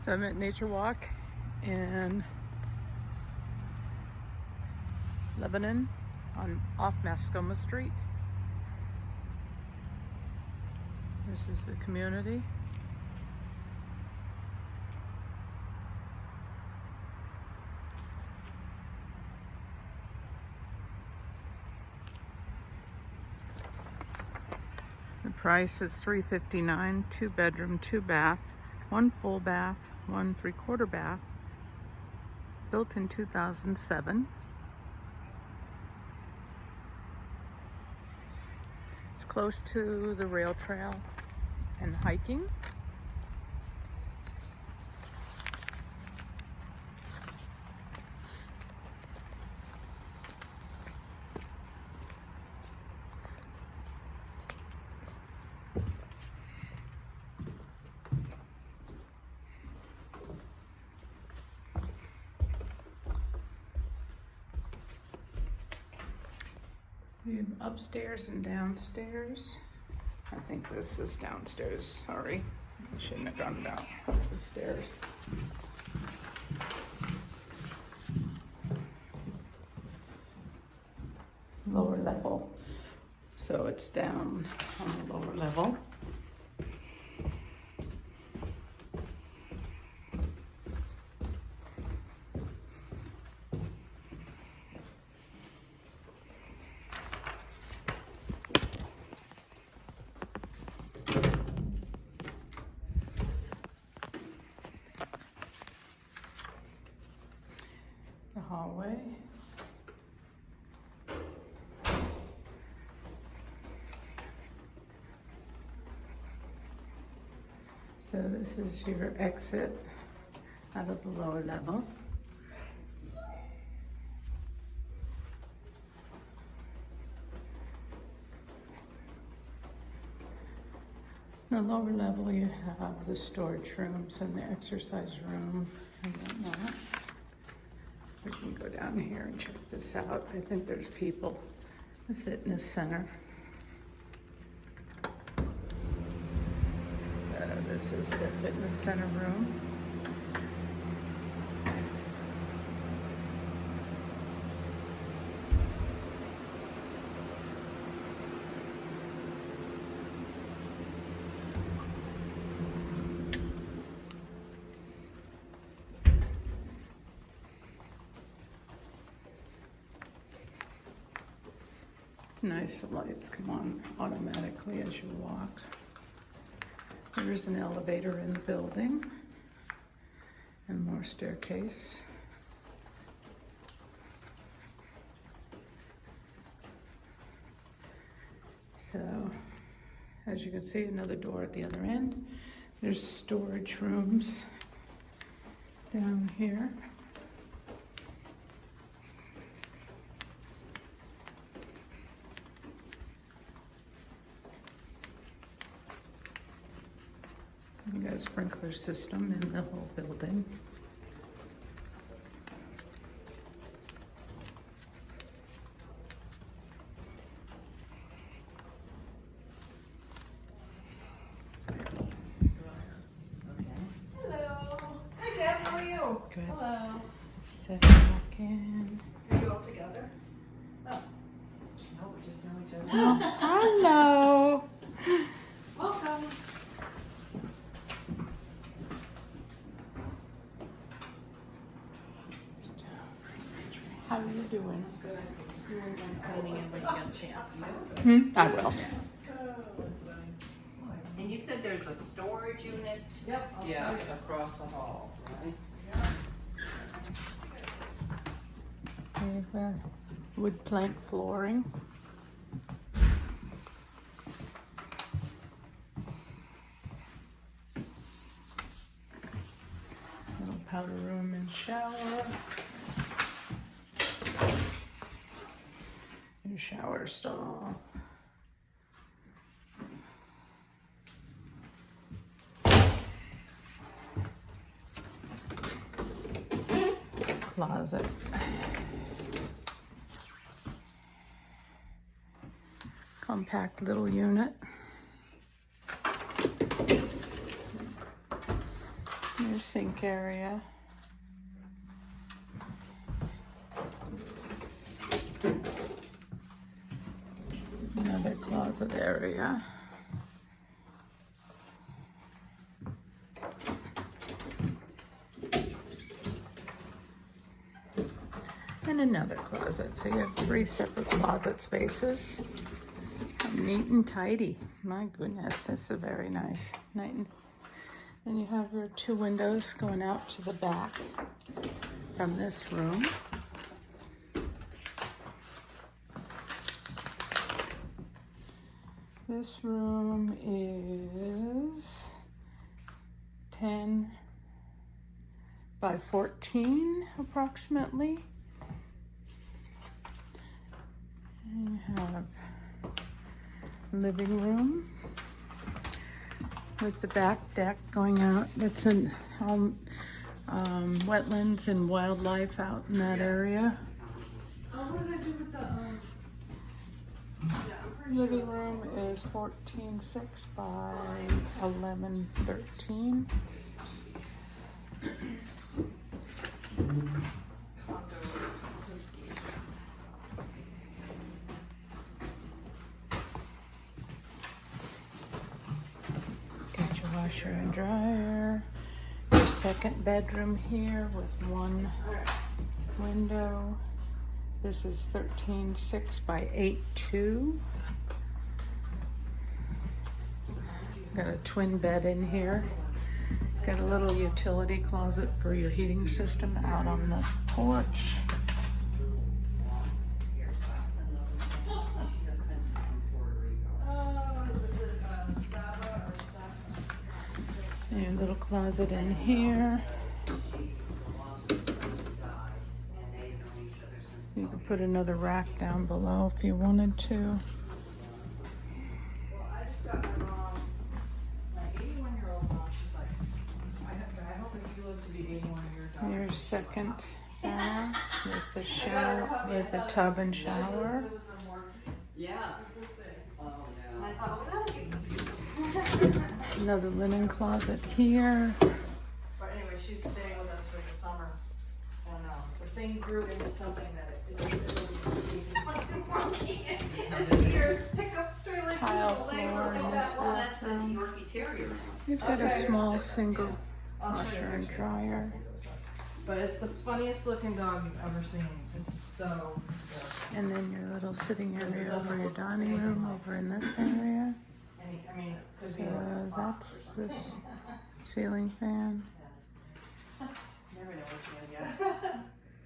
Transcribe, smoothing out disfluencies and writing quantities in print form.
So I'm at Nature Walk in Lebanon off Mascoma Street. This is the community. The price is $359, 2-bedroom, 2-bath, 1 full bath, 1 3/4 bath, built in 2007. It's close to the rail trail and hiking. We have upstairs and downstairs. I think this is downstairs, sorry. I shouldn't have gone down the stairs. Lower level. So it's down on the lower level. The hallway. So this is your exit out of the lower level. The lower level you have the storage rooms and the exercise room and whatnot. We can go down here and check this out. I think there's people. The fitness center. So this is the fitness center room. It's nice, the lights come on automatically as you walk. There's an elevator in the building and more staircase. So, as you can see, another door at the other end. There's storage rooms down here. We got a sprinkler system in the whole building. Hello. Hi, Deb. How are you? Good. Hello. So walk in. Are you all together? Oh. No, we just know each other. Hello. Welcome. How are you doing? Good. You were done signing in when you got a chance. I will. And you said there's a storage unit? Yep. I'll Yeah, show you. across the hall, right? We have wood plank flooring. Little powder room and shower. Your shower stall. Closet. Compact little unit. Your sink area. Another closet area. And another closet. So you have 3 separate closet spaces. Neat and tidy. My goodness, this is very nice. Then you have your 2 windows going out to the back from this room. This room is 10 by 14 approximately. And you have living room with the back deck going out. It's in wetlands and wildlife out in that area. What did I do with the, Living room is 14.6 by 11.13. Got your washer and dryer. Your second bedroom here with 1 window. This is 13.6 by 8.2. Got a twin bed in here. Got a little utility closet for your heating system out on the porch. And your little closet in here. You could put another rack down below if you wanted to. I just got my mom, my 81-year-old mom, she's like, I hope if you live to be 81 years old. Your second bath with the shower, with the tub and shower. Yeah. Oh, And I thought, well, that'll get easy. Another linen closet here. But anyway, she's staying with us for the summer. And the thing grew into something that Tile floor in this well, that's a bathroom. Yorkie Terrier. You've got a Okay. small single I'll show washer you. and dryer. But it's the funniest looking dog you've ever seen. It's so good. And then your little sitting area over your dining room over in this area. And I mean, it could be So like a fox that's or something. this ceiling fan.